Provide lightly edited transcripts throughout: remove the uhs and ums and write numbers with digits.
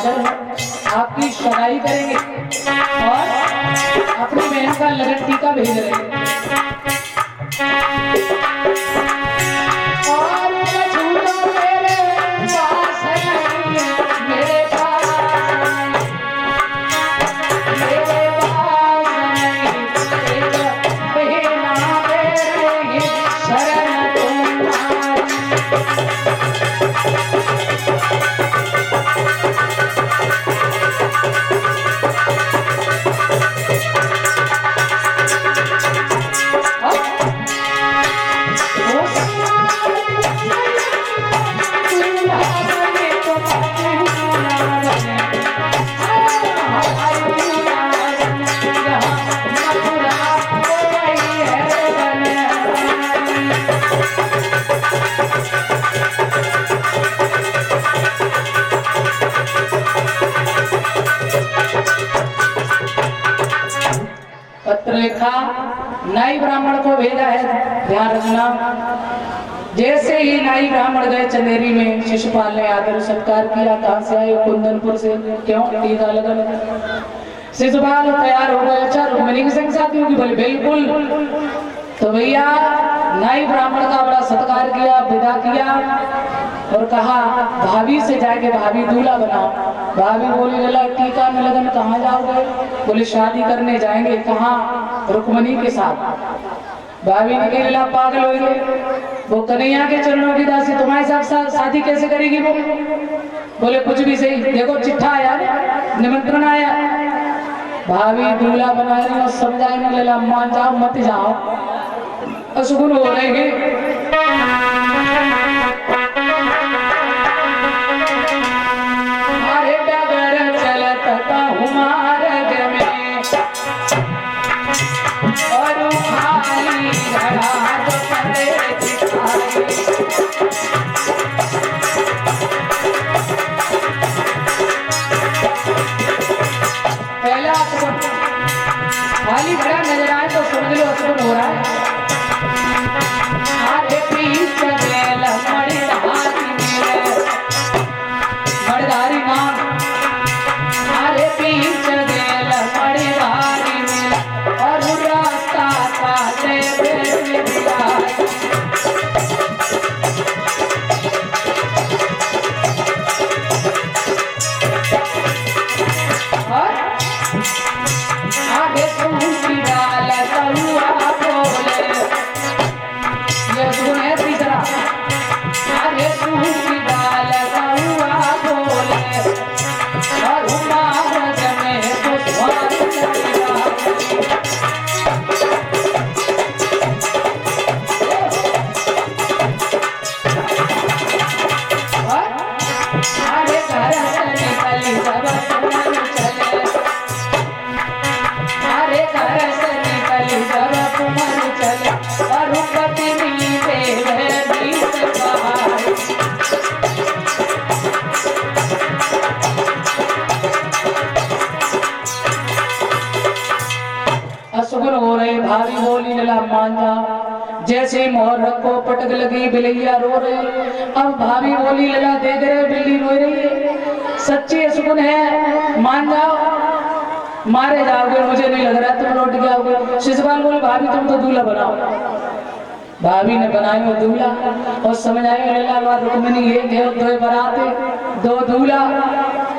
आदर है, आपकी सगाई करेंगे और अपनी बहन का लगन टीका भेज रहे हैं। पत्र लिखा, नाई ब्राह्मण को भेजा है, ध्यान रखना। जैसे ही नाई ब्राह्मण गए चंदेरी में, शिशुपाल ने आदर सत्कार किया। कहां से आए? कुंदनपुर से। क्यों? टीका लगन। शिशुपाल तैयार हो गए। अच्छा, रुक्मिणी के संग साथी होगी? बोले बिल्कुल। तो भैया नाई ब्राह्मण का बड़ा सत्कार किया, विदा किया और कहा भाभी से जाके भाभी दूल्हा बनाओ। भाभी बोली लला टीका में लगन कहाँ जाओगे? बोले शादी करने जाएंगे। कहाँ? रुक्मिणी के साथ। भाभी ने कहा लला पागल हो गए, वो कन्हैया के चरणों की दासी तुम्हारे साथ शादी कैसे करेगी? वो बोले कुछ भी सही, देखो चिट्ठा आया, निमंत्रण आया, भाभी दूल्हा बना रही और समझाए लला मान जाओ मत जाओ, अशुभ हो रहे। पहला खाली घड़ा नजर आए तो समझ लो असुर हो रहा है। मड़धारी नाम अरे पीछ गेल मड़धारी में और रास्ता पाते आगे सूखी डाल कौआ बोले, ये सुन है तीसरा। आगे सूखी डाल कौआ बोले और मार्ग में पुष्पार चलेगा। आगे घर से निकली सब सुमन चले, अरे घर से निकली सब कुमर चले और पत्नी देवे बीच पहाड़। असुगुन हो रहे। भाभी बोली लला मान जा। जैसे मोहर रखो पटक लगी, बिलैया रो रहे। अब भाभी बोली लला देख रहे बिल्ली रो रही है, सच्ची असुगुन है, मान जाओ, मारे जाओगे, मुझे नहीं लग रहा तुम लौट के आओगे। शिशुपाल बोले भाभी तुम तो दूल्हा बनाओ। भाभी ने बनाई वो दूल्हा और समझ आई लला रुक्मिणी ये दो बराते दो दूल्हा,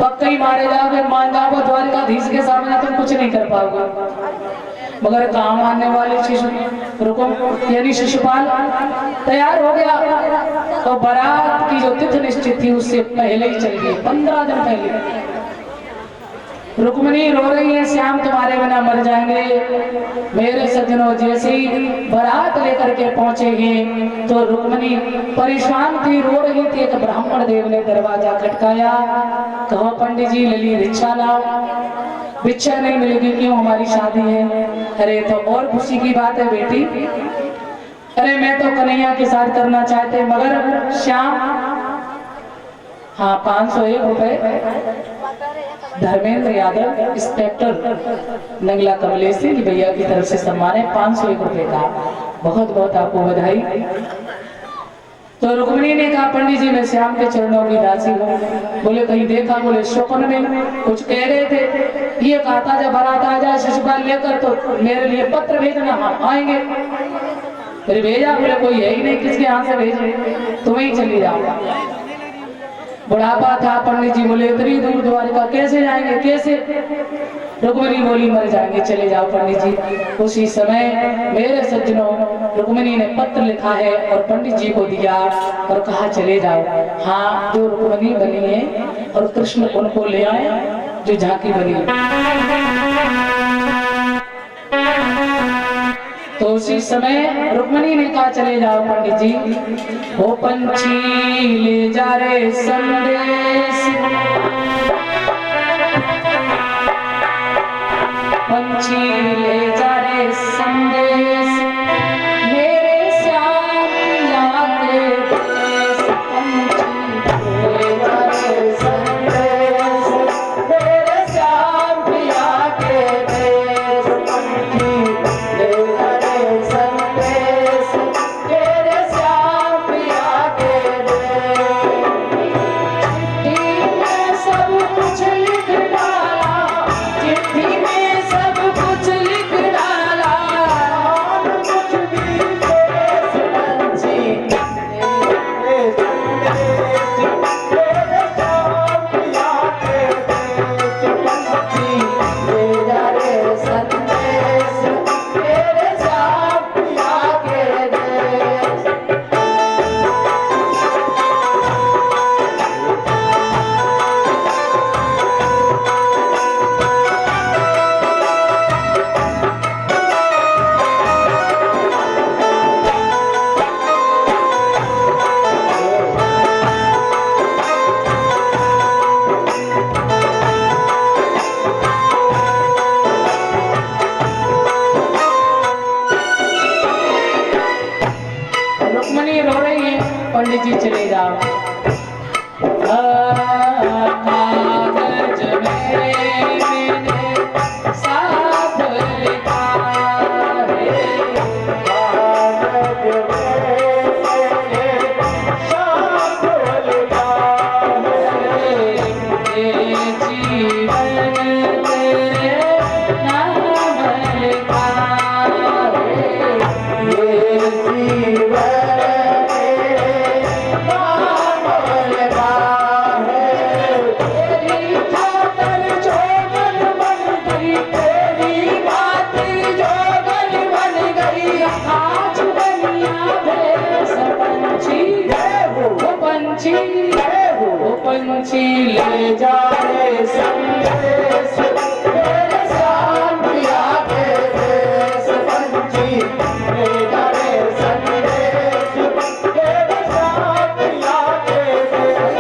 पक्का ही मारे जाओगे, मान जाओगे, द्वारकाधीश के सामने तुम कुछ नहीं कर पाओगे। मगर काम आने वाले शिशु रुकुम यानी शिशुपाल तैयार हो गया तो बारात की जो तिथि निश्चित थी उससे पहले ही चल गई, 15 दिन पहले। रुक्मिणी रो रही है, श्याम तुम्हारे बिना मर जाएंगे। मेरे सज्जनों जैसे ही बारात लेकर के पहुंचे हैं तो रुक्मिणी परेशान थी, रो रही थी। एक ब्राह्मण देव ने दरवाजा खटकाया, कहो पंडित जी लली भिक्षा लाओ। भिक्षा नहीं मिलेगी, क्यों? हमारी शादी है। अरे तो और खुशी की बात है बेटी, अरे मैं तो कन्हैया के साथ करना चाहते मगर श्याम। हाँ 501 रुपए धर्मेंद्र यादव इंस्पेक्टर नंगला कमलेशी भैया की तरफ से सम्मान है, 501 रुपए का। बहुत बहुत आपको बधाई। तो रुक्मिणी ने कहा पंडित जी मैं श्याम के चरणों की दासी हूँ। बोले कहीं देखा? बोले स्वप्न में कुछ कह रहे थे, ये कहा था जब बारात आ जाए शिशुपाल लेकर तो मेरे लिए पत्र भेजना, हम आएंगे। फिर भेजा, बोले कोई है ही नहीं, किसके यहाँ से भेजे, तुम ही चली जाओ। बुढ़ापा था, पंडित जी बोले इतनी दूर द्वारिका कैसे जाएंगे, कैसे? रुक्मिणी बोली मर जाएंगे, चले जाओ पंडित जी। उसी समय मेरे सज्जनों रुक्मिणी ने पत्र लिखा है और पंडित जी को दिया और कहा चले जाओ। हाँ, जो रुक्मिणी बनी है और कृष्ण उनको ले आए जो झांकी बनी है। तो उसी समय रुक्मिणी ने कहा चले जाओ पंडित जी। वो पंछी ले जा रे संदेश, पंछी ले जा रे संदेश, मेरे श्याम पिया के देश। पंछी ले जा रे संदेश, मेरे श्याम पिया के देश। पंछी ले जा रे संदेश, मेरे श्याम पिया के देश। चिट्ठी में सब कुछ लिख डाला, चिट्ठी में सब कुछ लिख डाला, और कुछ भी देश। पंछी ले संदेश, मेरे श्याम पिया के देश। पंछी ले जा रे संदेश, मेरे श्याम पिया के देश। रुक्मिणी रो रही है, पंडित जी चले जाओ। कागज में मैंने साफ लिखा है, कागज में मैंने साफ लिखा है, ये जीवन तेरे नाम लिखा है, ये जीवन पंछी ले जा रे संदेश, मेरे श्याम पिया के देश। पंछी ले जा रे संदेश, मेरे श्याम पिया के देश।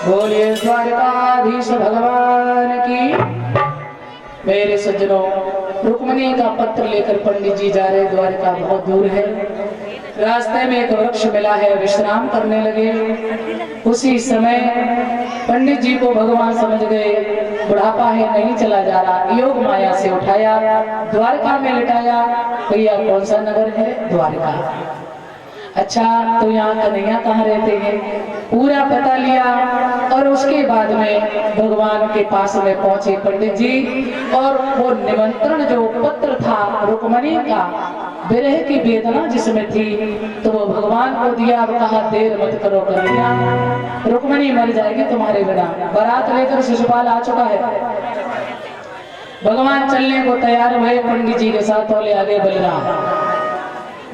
बोलिए द्वारकाधीश भगवान की। मेरे सज्जनों, रुक्मिणी का पत्र लेकर पंडित जी जा रहे। द्वारका बहुत दूर है। रास्ते में एक वृक्ष मिला है, विश्राम करने लगे। उसी समय पंडित जी को भगवान समझ गए, बुढ़ापा है, नहीं चला जा रहा। योग माया से उठाया, द्वारका में लिटाया। भैया कौन सा नगर है? द्वारका। अच्छा, तो यहाँ कन्हैया कहाँ रहते हैं? पूरा पता लिया और उसके बाद में भगवान के पास में पहुंचे पंडित जी। और वो निमंत्रण जो पत्र था रुक्मिणी का, विरह की वेदना जिसमें थी, तो वो भगवान को दिया और कहा देर मत करो कन्हैया, रुक्मिणी मर जाएगी तुम्हारे बिना। बारात लेकर शिशुपाल आ चुका है। भगवान चलने को तैयार हुए पंडित जी के साथ। और ले आगे बलराम।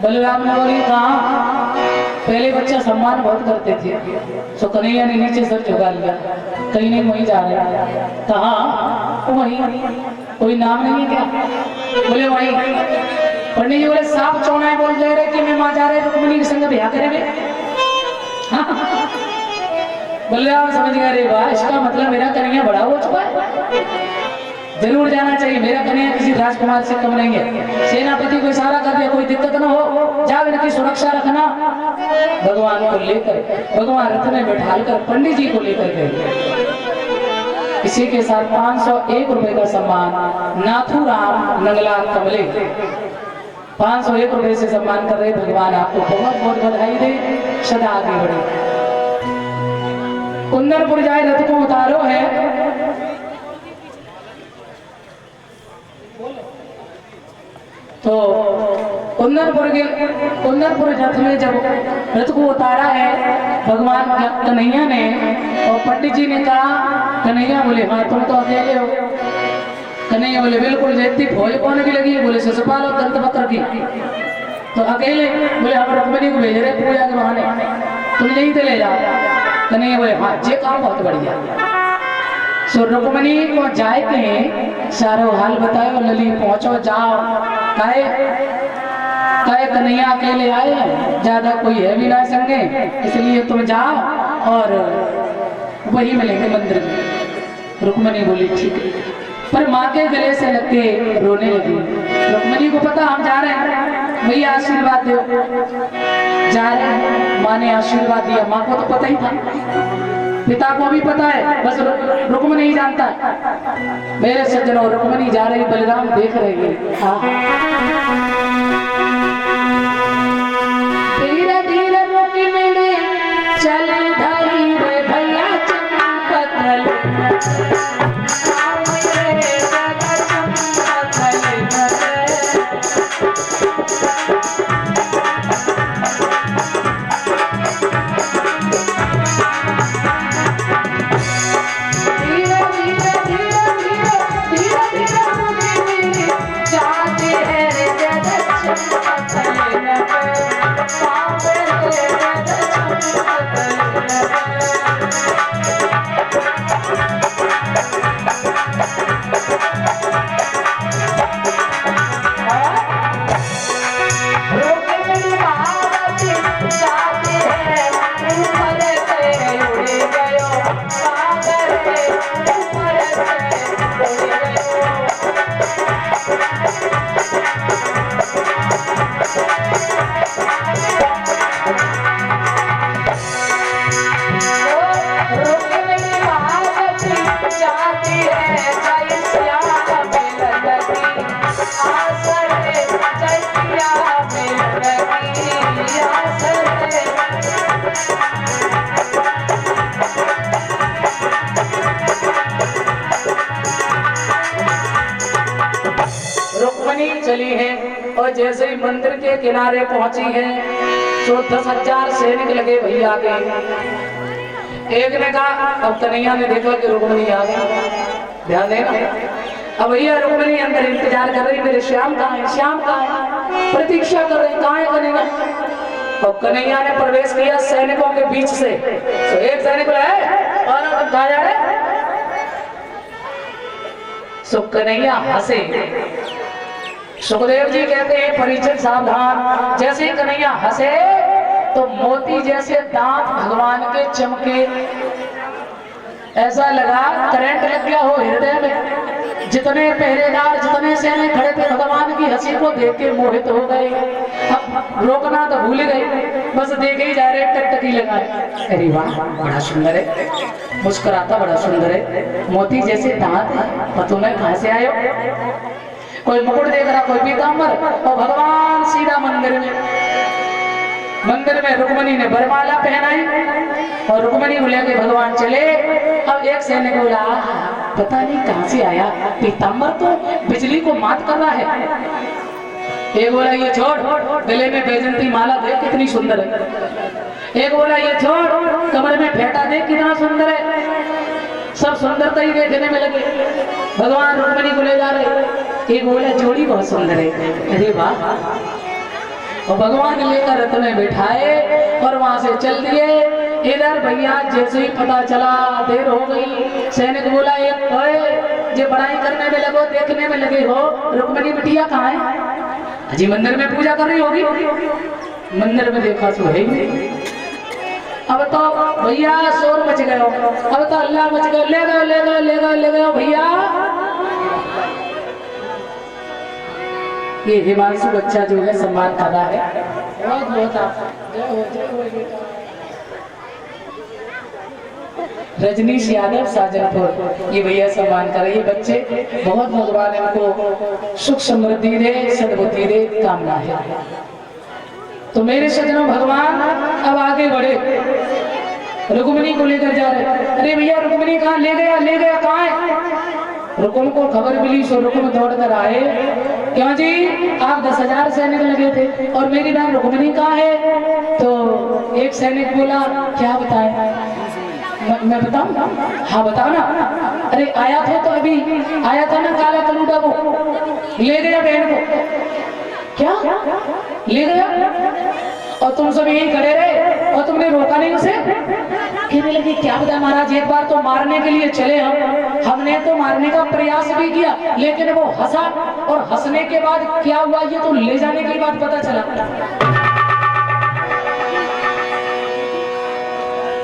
बलराम ने बोली कहाँ? पहले बच्चा सम्मान बहुत करते थे, सो कन्हैया ने नीचे सर झुका लिया। कहीं नहीं, वहीं जा रहे हैं। कहाँ? वहीं। कोई नाम नहीं है क्या? बोले वहीं। पंडित जी बोले साफ चौनाए बोल दे रहे कि मैं वहां जा रहे रुक्मिणी के संग ब्याह करेंगे। बलराम समझ गए, अरे वाह, इसका मतलब मेरा कन्हैया बड़ा हो चुका है, जरूर जाना चाहिए। मेरा कन्हैया किसी राजकुमार से कम नहीं है। सेनापति को इशारा कर दिया, कोई दिक्कत ना हो, जाओ इनकी सुरक्षा रखना। भगवान को लेकर भगवान रथ में बैठाकर पंडित जी को लेकर गए। इसी के साथ 501 रुपए का सम्मान नाथुराम नंगला कमले 501 रुपए से सम्मान कर रहे। भगवान आपको बहुत बहुत बधाई दे, सदा आगे बढ़े। कुंदनपुर जाए, रथ को उतारो है। तो कुंदनपुर रथ में जब रथ को उतारा है भगवान कन्हैया ने, और पंडित जी ने कहा, कन्हैया बोले हाँ तुम तो अकेले हो। कन्हैया बोले बिल्कुल, जैती फौज कौन की लगी है? बोले शिशुपाल और दंत वक्र की। तो अकेले? बोले हम रुक्मिणी को भेज रहे पूजा के बहाने, तुम यहीं से ले जाओ। कन्हैया बोले हाँ, ये काम बहुत बढ़िया। सो रुक्मिणी को जाए के सारो हाल बताओ, लली पहुंचो, जाओ। काहे कन्हैया अकेले आए, ज्यादा कोई है भी ना संगे, इसलिए तुम जाओ और वही मिलेंगे मंदिर में। रुक्मिणी बोली ठीक है, पर माँ के गले से लग के रोने लगी। रुक्मिणी को पता हम जा रहे हैं, भैया आशीर्वाद दो। जा रहे हैं, माँ ने आशीर्वाद दिया। माँ को तो पता ही था, पिता को भी पता है, बस रुक्मिणी नहीं जानता। मेरे सज्जनों, रुक्मिणी जा रही, बलराम देख रहे हैं। धीरे धीरे रुक्मिणी चले धरी रे भैया चंपकल, चली है और जैसे ही मंदिर के किनारे पहुंची है तो 10,000 सैनिक लगे भैया के। एक ने कहा, अब कन्हैया ने देखा कि रुक्मिणी आ गई, ध्यान देना। अब भैया रुक्मिणी अंदर इंतजार कर रही, मेरे श्याम कहाँ है, श्याम कहाँ है, प्रतीक्षा कर रही, कहाँ है कन्हैया। और कन्हैया ने प्रवेश किया सैनिकों के बीच से। तो एक सैनिक है और कहा जा रहे, सो कन्हैया हंसे। सुखदेव जी कहते हैं परिचय सावधान, जैसे कन्हैया हंसे तो मोती जैसे दांत भगवान के चमके। ऐसा लगा करंट लग गया हो हृदय में। जितने पहरेदार, जितने सैनिक खड़े थे भगवान की हंसी को देख के मोहित हो गए। अब रोकना तो भूल गए, बस देखे ही जा रहे, टकटकी लगाए। अरे वाह बड़ा सुंदर है, मुस्कुराता बड़ा सुंदर है, मोती जैसे दांत है, पता नहीं कहां से आयो। कोई मुकुट देख रहा, कोई पीताम्बर, और भगवान सीधा मंदिर में रुक्मणी ने बरमाला पहनाई और रुक्मणी को लेके भगवान चले। अब एक सैनिक बोला पता नहीं कहां से आया, पीताम्बर तो बिजली को मात कर रहा है। एक बोला ये छोड़, गले में बैजंती माला देख कितनी सुंदर है। एक बोला ये छोड़, कमर में फेंटा देख कितना सुंदर है। सब सुंदरता ही देखने में लगे, भगवान रुक्मणी को ले जा रहे। एक बोला जोड़ी बहुत सुंदर है। अरे वाह, और भगवान लेकर रथ में बिठाए और वहां से चल दिए। इधर भैया जैसे ही पता चला देर हो गई, सैनिक बोला एक जो बड़ाई करने में लगो, देखने में लगे हो, रुक्मणी बिटिया कहाँ है? अजी मंदिर में पूजा कर रही होगी। मंदिर में देखा तो है ही। अब तो भैया शोर मच गयो, अब तो अल्लाह मच गयो, ले गयो ले गयो ले गयो ले गयो भैया। ये हिमांशु बच्चा जो है सम्मान कर रहा है, बहुत बहुत रजनीश यादव साजनपुर, ये भैया सम्मान कर रहे। ये बच्चे बहुत भगवान इनको सुख समृद्धि दे, सद्बुद्धि दे, कामना है। तो मेरे सज्जनों भगवान अब आगे बढ़े, रुक्मणी को लेकर जा रहे। अरे भैया रुक्मणी कहाँ ले गया कहाँ है? रुकुम को खबर मिली, सो रुकुम दौड़ कर आए। क्यों जी आप 10,000 सैनिक लगे थे और मेरी बहन रुक्मणी कहाँ है? तो एक सैनिक बोला क्या बताए, मैं बताऊं? हाँ बताओ ना। अरे आया था तो अभी आया था ना काला कलूटा, वो ले गया बहन को। क्या ले गया? और तुम सब यही खड़े रहे और तुमने रोका नहीं उसे? कहने लगे क्या बता महाराज, एक बार तो मारने के लिए चले हमने तो मारने का प्रयास भी किया, लेकिन वो हंसा और हंसने के बाद क्या हुआ ये तो ले जाने के बाद पता चला।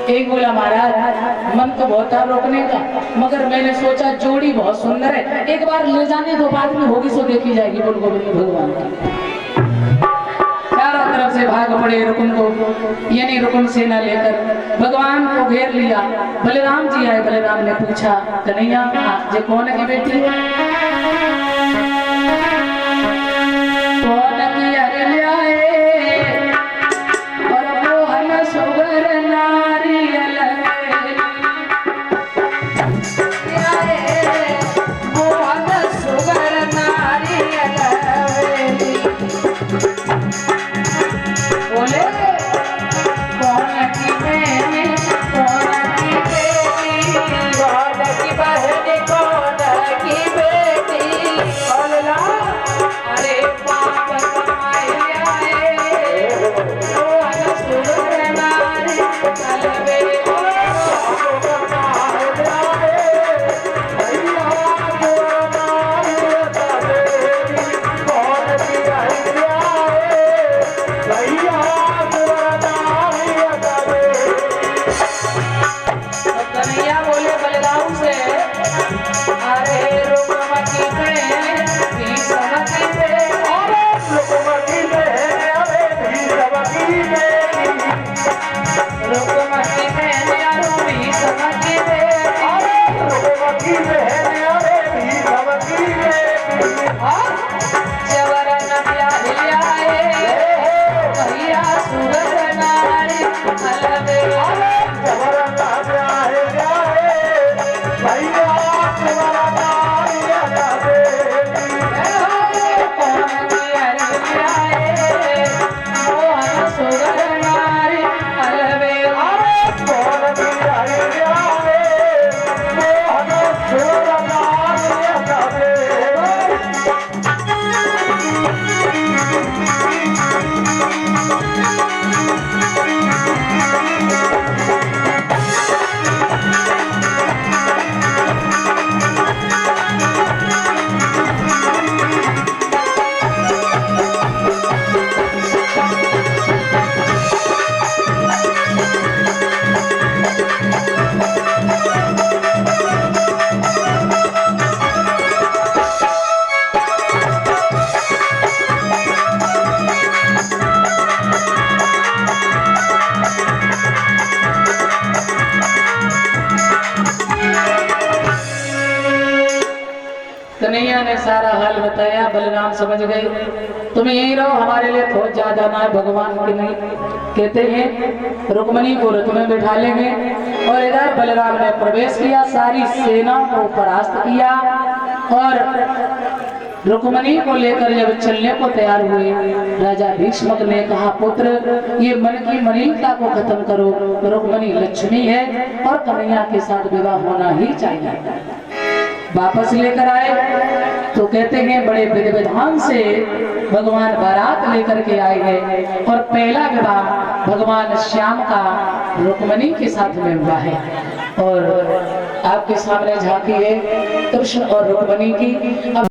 एक बोला महाराज मन तो बहुत था रोकने का, मगर मैंने सोचा जोड़ी बहुत सुंदर है, एक बार ले जाने दो, बाद में होगी सो देखी जाएगी। बोल गोविंद भगवान की चारों तरफ से भाग पड़े रुकुम को, यानी रुकुम सेना लेकर भगवान को घेर लिया। बलराम जी आए, बलराम ने पूछा कन्हैया ये कौन की बेटी है? कौन की अरलिया है और मोहन सुगर नारियल मोहन सुगर नारियल बोले कौन की बहन कौन की बेटी, कौन की बहन कौन की बेटी, बोला अरे पाप कमाए आए मोहन सुगर नारी अलवे कृष्ण ने सारा हाल बताया। बलराम समझ गए, तुम यहीं रहो, हमारे लिए फौज ज्यादा ना है, भगवान के नहीं। कहते हैं रुक्मणी को रथ में बैठा लेंगे। और इधर बलराम ने प्रवेश किया, सारी सेना को परास्त किया और रुक्मणी को लेकर जब चलने को तैयार हुए, राजा भीष्मक ने कहा, पुत्र ये मन की मलिनता को खत्म करो, रुक्मणी लक्ष्मी है और कन्हैया के साथ विवाह होना ही चाहिए। वापस लेकर आए तो कहते हैं बड़े विधि विधान से भगवान बारात लेकर के आए हैं और पहला विवाह भगवान श्याम का रुक्मणी के साथ में हुआ है। और आपके सामने झांकी है कृष्ण और रुक्मणी की।